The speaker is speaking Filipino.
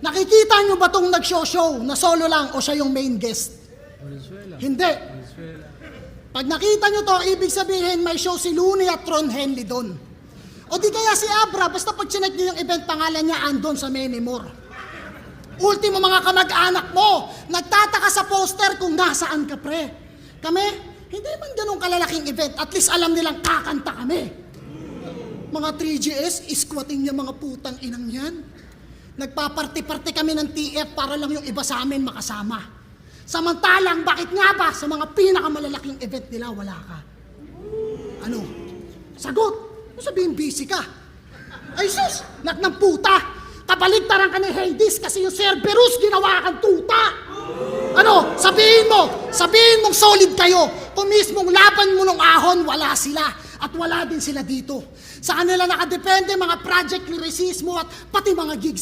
Nakikita nyo ba itong nag-show na solo lang o siya yung main guest? Venezuela. Hindi. Venezuela. Pag nakita nyo to, ibig sabihin may show si Looney at Ron Henley doon. O di kaya si Abra, basta pag chinek nyo yung event, pangalan niya andon sa many more. Ultimo mga kamag-anak mo, nagtataka sa poster kung nasaan ka pre. Kami, hindi man ganun kalalaking event, at least alam nilang kakanta kami. Mga 3GS, squatting niya mga putang inang yan. Nagpaparty-party kami ng TF para lang yung iba sa amin makasama. Samantalang, bakit nga ba sa mga pinakamalalaking event nila wala ka? Ano? Sagot! Ano sabihin busy ka? Ay sus! Nak ng puta! Kabaligtaran ka ni Hades kasi yung Cerberus ginawa kang tuta! Ano? Sabihin mong solid kayo. Kung mismong laban mo ng ahon, wala sila. At wala din sila dito. Sa kanila nakadepende mga project lyricismo at pati mga gigs